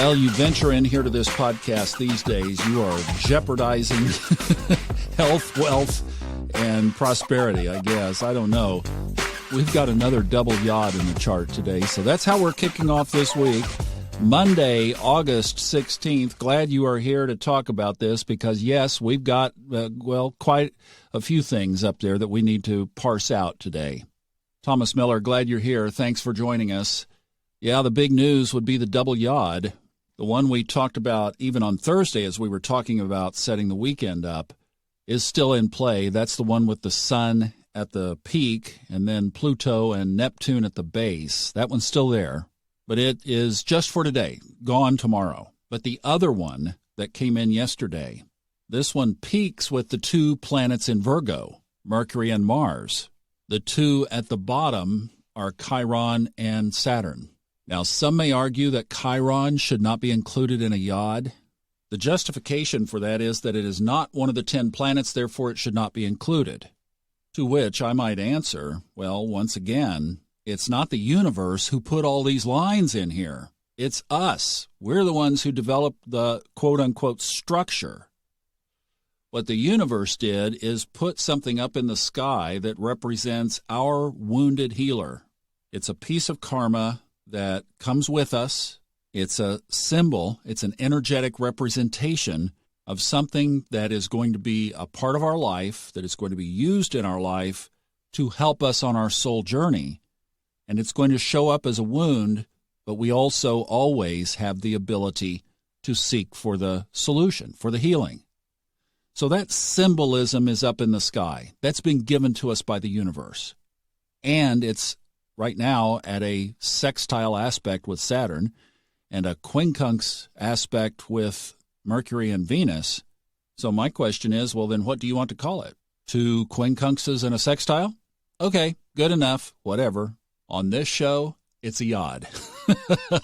Well, you venture in here to this podcast these days, you are jeopardizing health, wealth, and prosperity, I guess. I don't know. We've got another double yod in the chart today, so that's how we're kicking off this week. Monday, August 16th. Glad you are here to talk about this because, yes, we've got, quite a few things up there that we need to parse out today. Thomas Miller, glad you're here. Thanks for joining us. Yeah, the big news would be the double yod, the one we talked about even on Thursday as we were talking about setting the weekend up, is still in play. That's the one with the sun at the peak and then Pluto and Neptune at the base. That one's still there. But it is just for today, gone tomorrow. But the other one that came in yesterday, this one peaks with the two planets in Virgo, Mercury and Mars. The two at the bottom are Chiron and Saturn. Now, some may argue that Chiron should not be included in a yod. The justification for that is that it is not one of the 10 planets, therefore it should not be included. To which I might answer, well, once again, it's not the universe who put all these lines in here. It's us. We're the ones who developed the quote-unquote structure. What the universe did is put something up in the sky that represents our wounded healer. It's a piece of karma that comes with us. It's a symbol. It's an energetic representation of something that is going to be a part of our life, that is going to be used in our life to help us on our soul journey. And it's going to show up as a wound, but we also always have the ability to seek for the solution, for the healing. So that symbolism is up in the sky. That's been given to us by the universe. And it's right now at a sextile aspect with Saturn and a quincunx aspect with Mercury and Venus. So my question is, well, then what do you want to call it? 2 quincunxes and a sextile? Okay, good enough, whatever. On this show, it's a yod.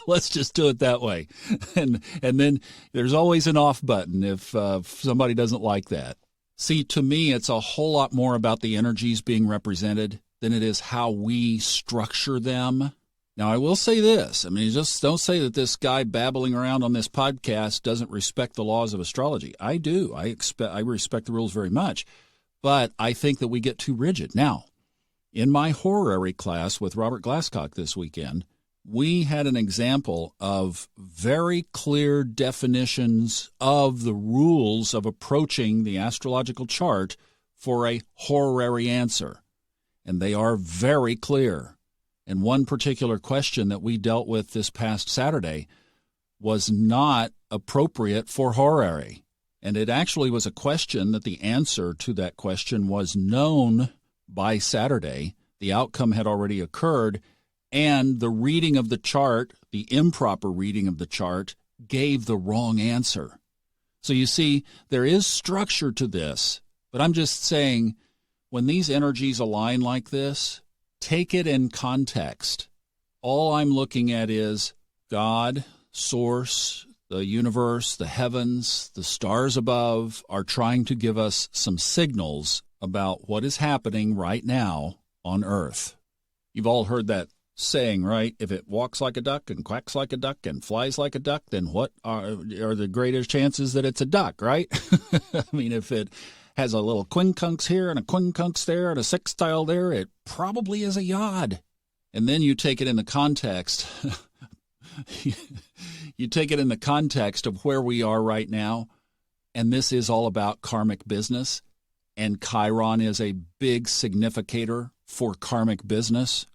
Let's just do it that way. And then there's always an off button if somebody doesn't like that. See, to me, it's a whole lot more about the energies being represented than it is how we structure them. Now, I will say this. I mean, just don't say that this guy babbling around on this podcast doesn't respect the laws of astrology. I do. I respect the rules very much. But I think that we get too rigid. Now, in my horary class with Robert Glasscock this weekend, we had an example of very clear definitions of the rules of approaching the astrological chart for a horary answer. And they are very clear. And one particular question that we dealt with this past Saturday was not appropriate for horary. And it actually was a question that the answer to that question was known by Saturday. The outcome had already occurred, and the reading of the chart, the improper reading of the chart, gave the wrong answer. So you see, there is structure to this, but I'm just saying when these energies align like this, take it in context. All I'm looking at is God, Source, the universe, the heavens, the stars above are trying to give us some signals about what is happening right now on Earth. You've all heard that saying, right? If it walks like a duck and quacks like a duck and flies like a duck, then what are the greatest chances that it's a duck, right? I mean, if it has a little quincunx here and a quincunx there and a sextile there, it probably is a yod. And then you take it in the context. You take it in the context of where we are right now, and this is all about karmic business, and Chiron is a big significator for karmic business.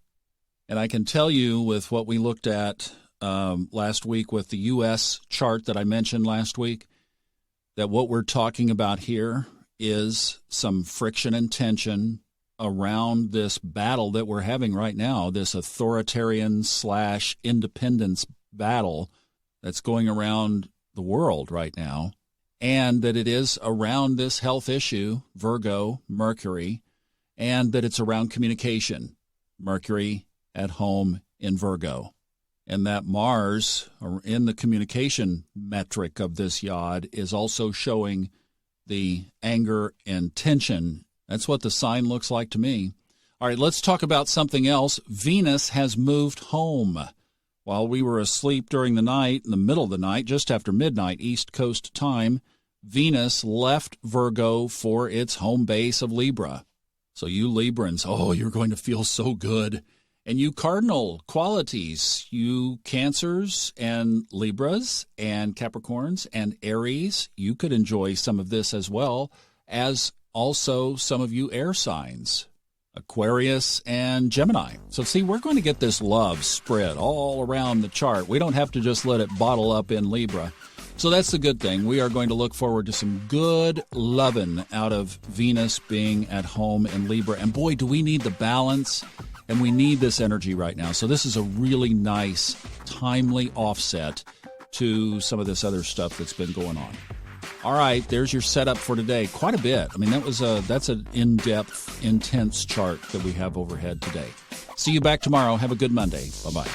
And I can tell you with what we looked at last week with the U.S. chart that I mentioned last week, that what we're talking about here is some friction and tension around this battle that we're having right now, this authoritarian/independence battle that's going around the world right now, and that it is around this health issue, Virgo, Mercury, and that it's around communication, Mercury at home in Virgo. And that Mars, in the communication metric of this yod, is also showing the anger and tension. That's what the sign looks like to me. All right, let's talk about something else. Venus has moved home. While we were asleep during the night, in the middle of the night, just after midnight East Coast time, Venus left Virgo for its home base of Libra. So you Librans, you're going to feel so good. And you cardinal qualities, you Cancers and Libras and Capricorns and Aries, you could enjoy some of this as well as also some of you air signs, Aquarius and Gemini. So see, we're going to get this love spread all around the chart. We don't have to just let it bottle up in Libra. So that's the good thing. We are going to look forward to some good loving out of Venus being at home in Libra. And boy, do we need the balance, and we need this energy right now. So this is a really nice, timely offset to some of this other stuff that's been going on. All right, there's your setup for today. Quite a bit. I mean, that's an in-depth, intense chart that we have overhead today. See you back tomorrow. Have a good Monday. Bye-bye.